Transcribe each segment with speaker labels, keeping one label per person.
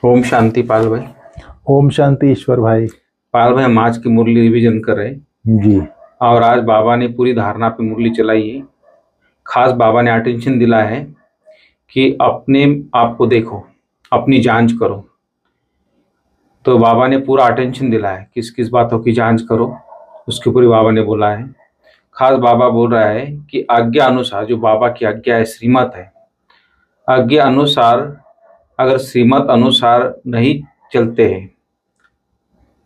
Speaker 1: ओम शांति पाल भाई।
Speaker 2: ओम शांति ईश्वर भाई।
Speaker 1: पाल भाई, हम आज की मुरली रिवीजन कर रहे हैं
Speaker 2: जी।
Speaker 1: और आज बाबा ने पूरी धारणा पे मुरली चलाई है। खास बाबा ने अटेंशन दिला है कि अपने आप को देखो, अपनी जांच करो। तो बाबा ने पूरा अटेंशन दिला है, किस किस बातों की जांच करो, उसके पूरी बाबा ने बोला है। खास बाबा बोल रहा है कि आज्ञा अनुसार, जो बाबा की आज्ञा है, श्रीमत है, आज्ञा अनुसार अगर श्रीमत अनुसार नहीं चलते हैं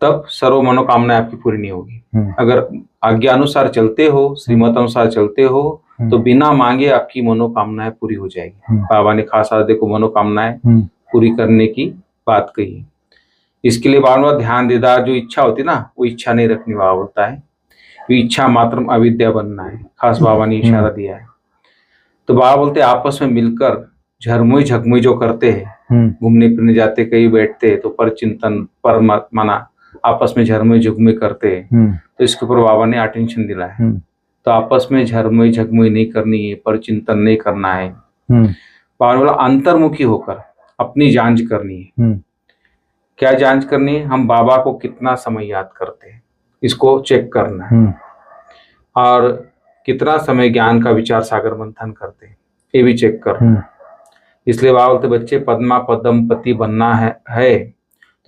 Speaker 1: तब सर्व मनोकामना आपकी पूरी नहीं होगी। अगर आज्ञा अनुसार चलते हो, श्रीमत अनुसार चलते हो, तो बिना मांगे आपकी मनोकामनाएं पूरी हो जाएगी। बाबा ने खास आज देखो मनोकामनाएं पूरी करने की बात कही है। इसके लिए बार बार ध्यान दीदार जो इच्छा होती है ना, वो इच्छा नहीं रखनी। बाबा बोलता है कि इच्छा मात्र अविद्या बनना है। खास बाबा ने इशारा दिया है। तो बाबा बोलते आपस में मिलकर झरमुई झकमुई जो करते हैं, घूमने फिरने जाते, कहीं बैठते, तो पर चिंतन पर माना आपस में झरमुई झकमुई करते हैं। तो इसके ऊपर बाबा ने अटेंशन दिला है। तो आपस में झरमुई झकमुई नहीं करनी है, पर चिंतन नहीं करना है। बाबा बोला अंतर्मुखी होकर अपनी जांच करनी है। क्या जांच करनी है? हम बाबा को कितना समय याद करते हैं, इसको चेक करना है। और कितना समय ज्ञान का विचार सागर मंथन करते हैं, ये भी चेक करना है। इसलिए बाबा बोलते बच्चे पद्मा पदम पति बनना है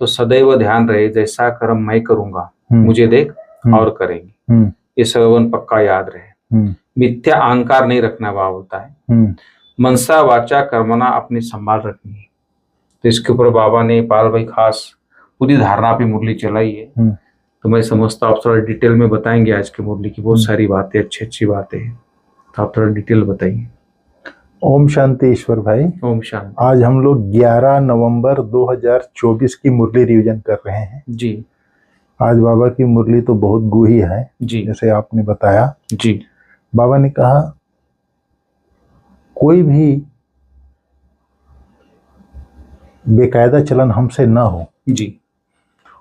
Speaker 1: तो सदैव ध्यान रहे, जैसा कर्म मैं करूंगा मुझे देख और करेंगे। ये सवन पक्का याद रहे। मिथ्या अहंकार नहीं रखना। बाबा बोलता है मनसा वाचा कर्मना अपनी संभाल रखनी है। तो इसके ऊपर बाबा ने पाल भाई खास पूरी धारणा पे मुरली चलाई है। तो मैं समझता हूँ आप थोड़ा डिटेल में बताएंगे। आज की मुरली की बहुत सारी बातें, अच्छी अच्छी बातें हैं, तो आप थोड़ा डिटेल बताइए।
Speaker 2: ओम शांति ईश्वर भाई।
Speaker 1: ओम शांति।
Speaker 2: आज हम लोग 11 नवंबर 2024 की मुरली रिवीजन कर रहे हैं
Speaker 1: जी।
Speaker 2: आज बाबा की मुरली तो बहुत गूढ़ी है
Speaker 1: जी,
Speaker 2: जैसे आपने बताया
Speaker 1: जी।
Speaker 2: बाबा ने कहा कोई भी बेकायदा चलन हमसे ना हो
Speaker 1: जी,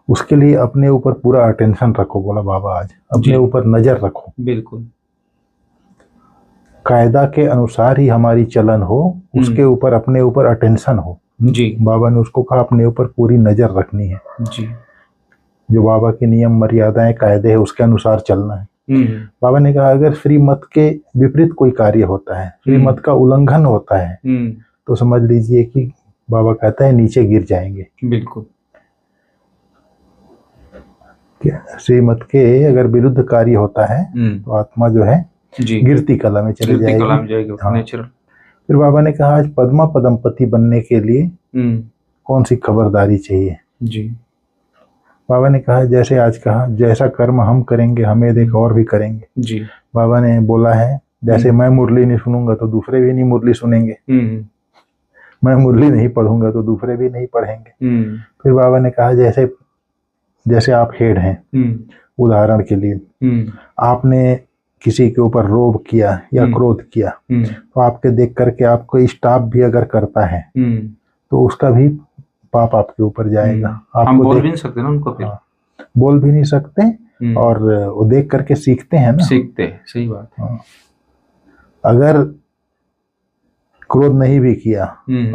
Speaker 2: उसके लिए अपने ऊपर पूरा अटेंशन रखो। बोला बाबा आज अपने ऊपर नजर रखो।
Speaker 1: बिल्कुल।
Speaker 2: कायदा के अनुसार ही हमारी चलन हो, उसके ऊपर अपने ऊपर अटेंशन हो।
Speaker 1: जी।
Speaker 2: बाबा ने उसको कहा अपने ऊपर पूरी नजर रखनी है।
Speaker 1: जी।
Speaker 2: जो बाबा की नियम मर्यादाएं कायदे है उसके अनुसार चलना है। बाबा ने कहा अगर श्रीमत के विपरीत कोई कार्य होता है, श्रीमत का उल्लंघन होता है, तो समझ लीजिए कि बाबा कहता है नीचे गिर जाएंगे।
Speaker 1: बिल्कुल।
Speaker 2: श्रीमत के अगर विरुद्ध कार्य होता है तो आत्मा जो है गिरती कला में चली जाएगी। हाँ। फिर बाबा ने कहा आज पद्मा पदमपति बनने के लिए कौन सी खबरदारी चाहिए।
Speaker 1: जी।
Speaker 2: बाबा ने कहा जैसे आज कहा जैसा कर्म हम करेंगे हमें देख और भी करेंगे।
Speaker 1: जी।
Speaker 2: बाबा ने बोला है जैसे मैं मुरली नहीं सुनूंगा तो दूसरे भी नहीं मुरली सुनेंगे। मैं मुरली नहीं पढ़ूंगा तो दूसरे भी नहीं पढ़ेंगे। फिर बाबा ने कहा जैसे आप हेड हैं, उदाहरण के लिए आपने किसी के ऊपर रोब किया या क्रोध किया, तो आपके देख करके आपको स्टाफ भी अगर करता है तो उसका भी पाप आपके ऊपर जाएगा।
Speaker 1: हम बोल भी नहीं सकते ना उनको। फिर
Speaker 2: बोल भी नहीं सकते और वो देख करके सीखते हैं ना।
Speaker 1: सीखते हैं, सही बात है।
Speaker 2: अगर क्रोध नहीं भी किया,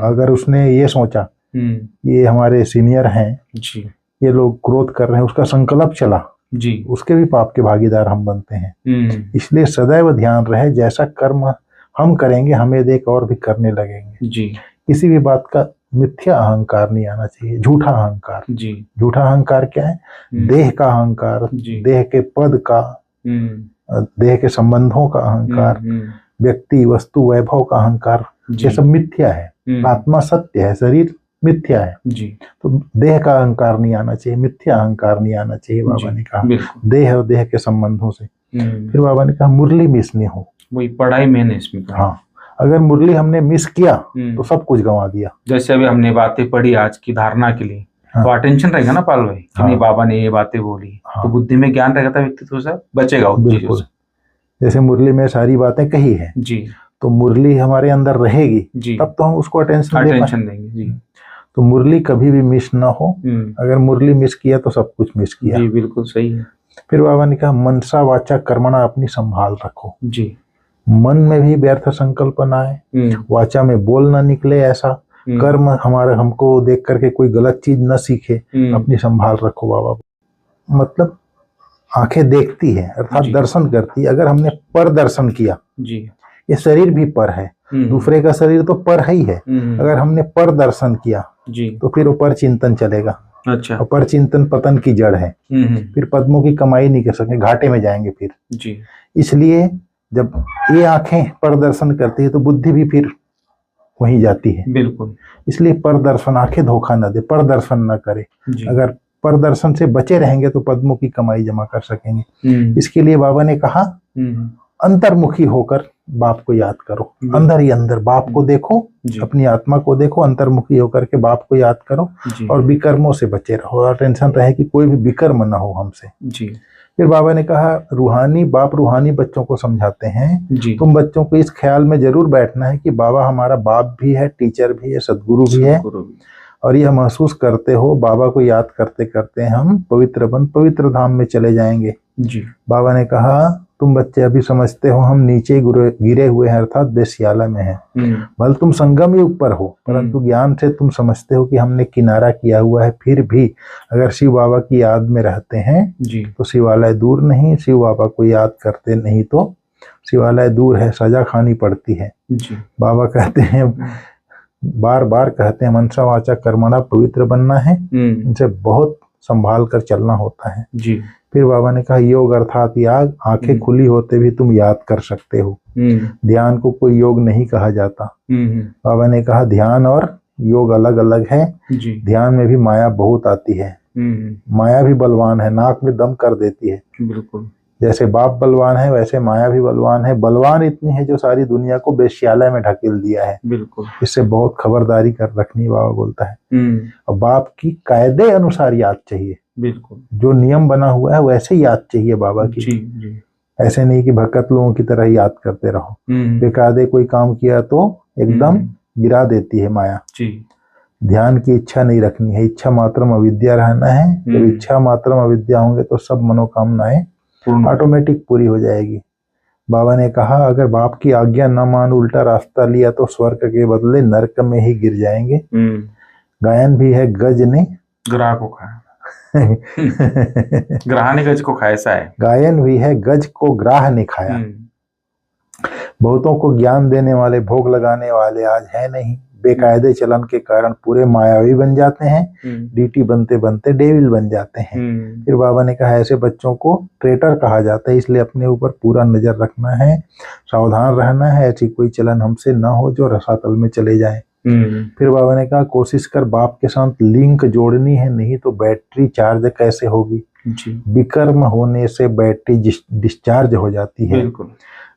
Speaker 2: अगर उसने ये सोचा ये हमारे सीनियर हैं
Speaker 1: जी, ये
Speaker 2: लोग क्रोध कर रहे हैं, उसका संकल्प चला
Speaker 1: जी,
Speaker 2: उसके भी पाप के भागीदार हम बनते हैं। इसलिए सदैव ध्यान रहे जैसा कर्म हम करेंगे हमें देख और भी करने लगेंगे। जी। किसी भी बात का मिथ्या अहंकार नहीं आना चाहिए, झूठा अहंकार। जी। झूठा अहंकार क्या है? देह का अहंकार, देह के पद का, देह के संबंधों का अहंकार, व्यक्ति वस्तु वैभव का अहंकार, ये सब मिथ्या है। आत्मा सत्य है, शरीर मिथ्या है। जी। तो देह का अहंकार नहीं आना चाहिए, मिथ्या अहंकार नहीं आना चाहिए। बाबा ने कहा देह और देह के संबंधों से। फिर बाबा ने कहा मुरली मिस नहीं हो।
Speaker 1: वही पढ़ाई मैंने इसमें कहा।
Speaker 2: हाँ, अगर मुरली हमने मिस किया तो सब कुछ गंवा दिया।
Speaker 1: जैसे अभी हमने बातें पढ़ी आज की धारणा के लिए, तो अटेंशन रहेगा ना पाल भाई कि नहीं बाबा ने ये बातें बोली, तो बुद्धि में ज्ञान रहेगा था, व्यक्तित्व से बचेगा उन चीजों से।
Speaker 2: जैसे मुरली में सारी बातें कही है जी, तो मुरली हमारे अंदर रहेगी तब तो हम उसको अटेंशन
Speaker 1: देंगे जी।
Speaker 2: तो मुरली कभी भी मिस ना हो। अगर मुरली मिस किया तो सब कुछ मिस किया।
Speaker 1: जी, बिल्कुल सही है।
Speaker 2: फिर बाबा ने कहा मनसा वाचा कर्मणा अपनी संभाल रखो।
Speaker 1: जी।
Speaker 2: मन में भी व्यर्थ संकल्प ना आए, वाचा में बोल ना निकले ऐसा कर्म हमारा हमको देख करके कोई गलत चीज न सीखे, अपनी संभाल रखो बाबा। मतलब आंखें देखती है अर्थात दर्शन करती है। अगर हमने पर दर्शन किया जी, ये शरीर भी पर है, दूसरे का शरीर तो पर ही है। अगर हमने पर दर्शन किया जी, तो फिर वो पर चिंतन चलेगा। अच्छा। और पर चिंतन पतन की जड़ है, फिर पद्मों की कमाई नहीं कर सकेंगे, घाटे में जाएंगे फिर जी। इसलिए जब ये आंखें पर दर्शन करती है तो बुद्धि भी फिर वहीं जाती है। बिल्कुल। इसलिए पर दर्शन, आंखें धोखा न दे, पर दर्शन न करे। अगर पर दर्शन से बचे रहेंगे तो पद्मों की कमाई जमा कर सकेंगे। इसके लिए बाबा ने कहा अंतर्मुखी होकर बाप को याद करो। अंदर ही अंदर बाप को देखो, अपनी आत्मा को देखो, अंतर्मुखी होकर के बाप को याद करो और विकर्मों से बचे रहो। और टेंशन रहे कि कोई भी विकर्म ना हो हमसे जी। फिर बाबा ने कहा रूहानी बाप रूहानी बच्चों को समझाते हैं, तुम बच्चों को इस ख्याल में जरूर बैठना है कि बाबा हमारा बाप भी है, टीचर भी है, सदगुरु भी है। और यह महसूस करते हो बाबा को याद करते करते हम पवित्र धाम में चले जाएंगे जी। बाबा ने कहा तुम बच्चे अभी समझते हो हम नीचे गिरे हुए हैं अर्थात बेस्याला में हैं। भले तुम संगम ही ऊपर हो, परंतु ज्ञान से तुम समझते हो कि हमने किनारा किया हुआ है। फिर भी अगर शिव बाबा की याद में रहते हैं जी, तो शिवालय दूर नहीं। शिव बाबा को याद करते नहीं तो शिवालय दूर है, सजा खानी पड़ती है जी। बाबा कहते हैं, बार बार कहते हैं, मनसा वाचा कर्मणा पवित्र बनना है, इनसे बहुत संभाल कर चलना होता है जी। फिर बाबा ने कहा योग अर्थात याग, आंखें खुली होते भी तुम याद कर सकते हो। ध्यान को कोई योग नहीं कहा जाता। बाबा ने कहा ध्यान और योग अलग अलग है जी। ध्यान में भी माया बहुत आती है, माया भी बलवान है, नाक में दम कर देती है। बिल्कुल। जैसे बाप बलवान है वैसे माया भी बलवान है। बलवान इतनी है जो सारी दुनिया को बेश्यालय में ढकेल दिया है। बिल्कुल। इससे बहुत खबरदारी कर रखनी बाबा बोलता है। और बाप की कायदे अनुसार याद चाहिए। बिल्कुल। जो नियम बना हुआ है वैसे याद चाहिए बाबा की जी, जी। ऐसे नहीं कि भक्त लोगों की तरह याद करते रहो। बेकायदे कोई काम किया तो एकदम गिरा देती है माया जी। ध्यान की इच्छा नहीं रखनी है, इच्छा मात्रम अविद्या रहना है। जब इच्छा मात्रम अविद्या होंगे तो सब मनोकामनाएं ऑटोमेटिक पूरी हो जाएगी। बाबा ने कहा अगर बाप की आज्ञा न मान उल्टा रास्ता लिया तो स्वर्ग के बदले नरक में ही गिर जाएंगे। गायन भी है गज ने ग्राह को खाया ग्राह ने गज को खाया, ऐसा है। गायन भी है गज को ग्राह ने खाया। बहुतों को ज्ञान देने वाले भोग लगाने वाले आज है नहीं। बेकायदे चलन के कारण पूरे मायावी बन जाते हैं, डीटी बनते बनते डेविल बन जाते हैं। फिर बाबा ने कहा ऐसे बच्चों को ट्रेटर कहा जाता है, इसलिए अपने ऊपर पूरा नजर रखना है, सावधान रहना है, ऐसी कोई चलन हमसे न हो जो रसातल में चले जाए। फिर बाबा ने कहा कोशिश कर बाप के साथ लिंक जोड़नी है, नहीं तो बैटरी चार्ज कैसे होगी। विकर्म होने से बैटरी डिस्चार्ज हो जाती है। बिल्कुल।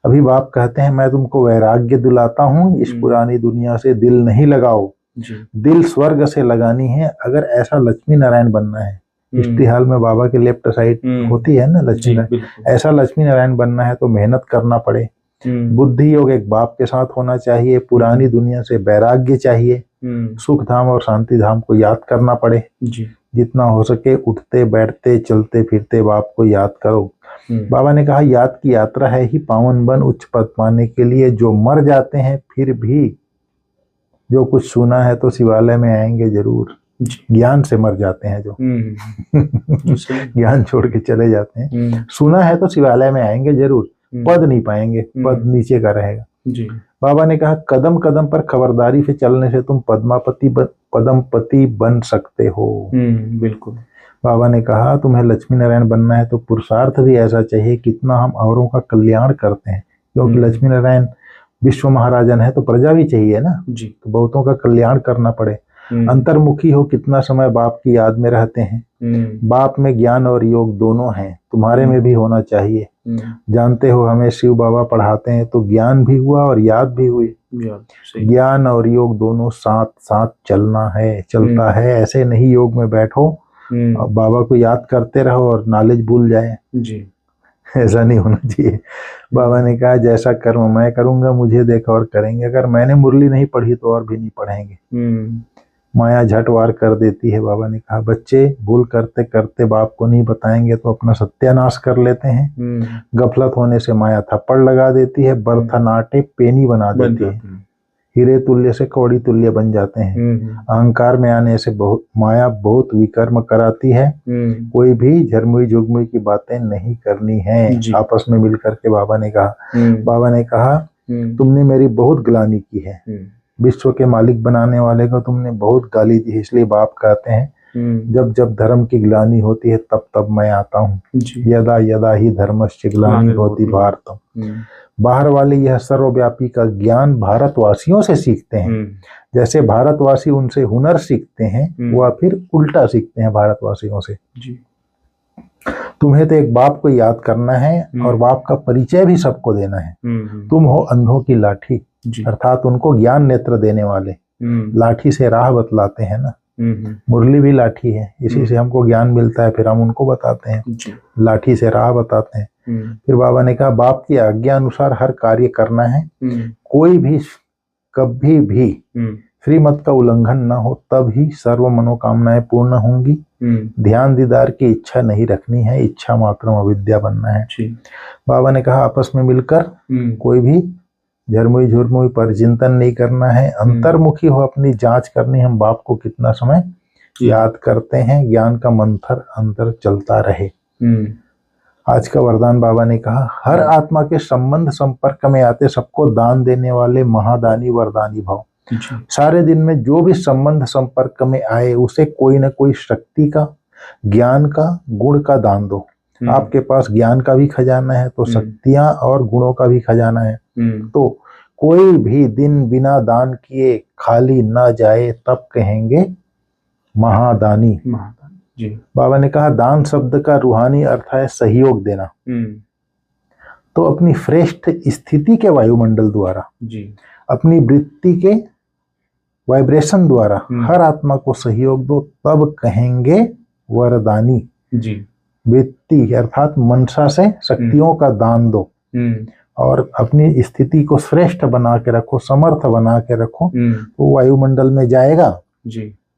Speaker 2: अभी बाप कहते हैं मैं तुमको वैराग्य दिलाता हूँ, इस पुरानी दुनिया से दिल नहीं लगाओ जी। दिल स्वर्ग से लगानी है। अगर ऐसा लक्ष्मी नारायण बनना है, हिस्ट्री हाल में बाबा के लेफ्ट साइड होती है ना लक्ष्मी नारायण, ऐसा लक्ष्मी नारायण बनना है तो मेहनत करना पड़े। बुद्धि योग एक बाप के साथ होना चाहिए, पुरानी दुनिया से वैराग्य चाहिए, सुख धाम और शांति धाम को याद करना पड़े जी। जितना हो सके उठते बैठते चलते फिरते बाप को याद करो। बाबा ने कहा याद की यात्रा है ही पावन बन उच्च पद पाने के लिए। जो मर जाते हैं फिर भी जो कुछ सुना है तो शिवालय में आएंगे जरूर। ज्ञान से मर जाते हैं जो ज्ञान छोड़ के चले जाते हैं, सुना है तो शिवालय में आएंगे जरूर, पद नहीं पाएंगे, पद नीचे का रहेगा जी। बाबा ने कहा कदम कदम पर खबरदारी से चलने से तुम पदमपति बन सकते हो। बिल्कुल। बाबा ने कहा तुम्हें लक्ष्मी नारायण बनना है तो पुरुषार्थ भी ऐसा चाहिए कितना हम औरों का कल्याण करते हैं, क्योंकि लक्ष्मी नारायण विश्व महाराजन है तो प्रजा भी चाहिए ना जी। तो बहुतों का कल्याण करना पड़े। अंतर्मुखी हो कितना समय बाप की याद में रहते हैं। बाप में ज्ञान और योग दोनों हैं, तुम्हारे में भी होना चाहिए। जानते हो हमें शिव बाबा पढ़ाते हैं तो ज्ञान भी हुआ और याद भी हुई। ज्ञान और योग दोनों साथ साथ चलना है, चलता है। ऐसे नहीं योग में बैठो और बाबा को याद करते रहो और नॉलेज भूल जाए जी। ऐसा नहीं होना चाहिए। बाबा ने कहा जैसा कर्म मैं करूंगा मुझे देख और करेंगे। अगर मैंने मुरली नहीं पढ़ी तो और भी नहीं पढ़ेंगे। माया झटवार कर देती है। बाबा ने कहा बच्चे भूल करते करते बाप को नहीं बताएंगे तो अपना सत्यानाश कर लेते हैं। गफलत होने से माया थप्पड़ लगा देती है, बरथा नाटे पेनी बना देती है। हीरे तुल्य से कौड़ी तुल्य बन जाते हैं। अहंकार में आने से बहुत माया बहुत विकर्म कराती है। कोई भी झरमुई झुगमुई की बातें नहीं करनी है। आपस में मिलकर के बाबा ने कहा तुमने मेरी बहुत ग्लानि की है। विश्व के मालिक बनाने वाले को तुमने बहुत गाली दी, इसलिए बाप कहते हैं जब जब धर्म की ग्लानि होती है तब तब मैं आता हूँ। यदा यदा ही धर्मस्य ग्लानि होती भारतम। बाहर वाले यह सर्वव्यापी का ज्ञान भारतवासियों से सीखते हैं। जैसे भारतवासी उनसे हुनर सीखते हैं, वह फिर उल्टा सीखते हैं भारतवासियों से। तुम्हें तो एक बाप को याद करना है और बाप का परिचय भी सबको देना है। तुम हो अंधों की लाठी, अर्थात उनको ज्ञान नेत्र देने वाले। लाठी से राह बतलाते हैं ना, मुरली भी लाठी है, इसी से हमको ज्ञान मिलता है, फिर हम उनको बताते हैं, लाठी से राह बताते हैं। फिर बाबा ने कहा बाप की आज्ञा अनुसार हर कार्य करना है। कोई भी कभी भी श्रीमत का उल्लंघन न हो, तब ही सर्व मनोकामनाएं पूर्ण होंगी। ध्यान दीदार की इच्छा नहीं रखनी है, इच्छा मात्र अविद्या बनना है। बाबा ने कहा आपस में मिलकर कोई भी झरमुई झुरमुई पर चिंतन नहीं करना है, अंतर्मुखी हो, अपनी जांच करनी। हम बाप को कितना समय याद करते हैं, ज्ञान का मंथर अंतर चलता रहे। आज का वरदान बाबा ने कहा हर आत्मा के संबंध संपर्क में आते सबको दान देने वाले महादानी वरदानी भाव। सारे दिन में जो भी संबंध संपर्क में आए उसे कोई ना कोई शक्ति का, ज्ञान का, गुण का दान दो। आपके पास ज्ञान का भी खजाना है तो शक्तियां और गुणों का भी खजाना है। तो कोई भी दिन बिना दान किए खाली ना जाए, तब कहेंगे महादानी। बाबा ने कहा दान शब्द का रूहानी अर्थ है सहयोग देना। तो अपनी श्रेष्ठ स्थिति के वायुमंडल द्वारा, अपनी वृत्ति के वाइब्रेशन द्वारा हर आत्मा को सहयोग दो, तब कहेंगे वरदानी। वृत्ति अर्थात मनसा से शक्तियों का दान दो और अपनी स्थिति को श्रेष्ठ बना के रखो, समर्थ बना के रखो, तो वायुमंडल में जाएगा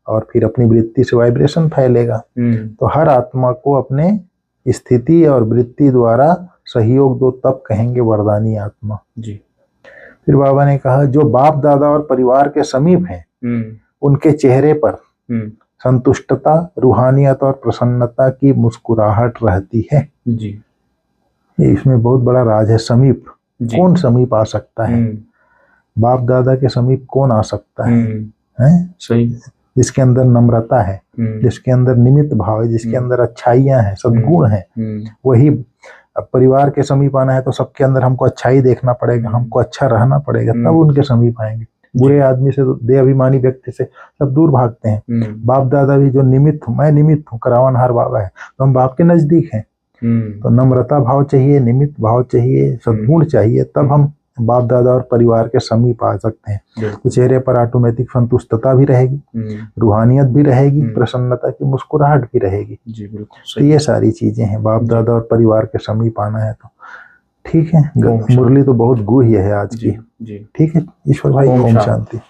Speaker 2: और फिर अपनी वृत्ति से वाइब्रेशन फैलेगा। तो हर आत्मा को अपने स्थिति और वृत्ति द्वारा सहयोग दो, तब कहेंगे वरदानी आत्मा। फिर बाबा ने कहा जो बाप दादा और परिवार के समीप हैं, उनके चेहरे पर संतुष्टता, रूहानियत और प्रसन्नता की मुस्कुराहट रहती है। ये इसमें बहुत बड़ा राज है। समीप, कौन समीप आ सकता है? बाप दादा के समीप कौन आ सकता है? सही। जिसके अंदर नम्रता है, जिसके अंदर निमित्त भाव है, जिसके अंदर अच्छाइयां हैं, सद्गुण है, वही। अब परिवार के समीप आना है तो सबके अंदर हमको अच्छाई देखना पड़ेगा, हमको अच्छा रहना पड़ेगा, तब उनके समीप आएंगे। बुरे आदमी से, देह अभिमानी व्यक्ति से सब दूर भागते हैं। बाप दादा भी जो निमित्त हूँ, मैं निमित्त हूँ, करावनहार बाबा है, तो हम बाप के नजदीक हैं। तो नम्रता भाव चाहिए, निमित्त भाव चाहिए, सद्गुण चाहिए, तब हम बाप दादा और परिवार के समीप आ सकते हैं। तो चेहरे पर ऑटोमेटिक संतुष्टता भी रहेगी, रूहानियत भी रहेगी, प्रसन्नता की मुस्कुराहट भी रहेगी। तो ये सारी चीजें हैं। बाप दादा और परिवार के समीप आना है तो ठीक है। मुरली तो बहुत गुह्य है आज की। ठीक है ईश्वर भाई, ओम शांति।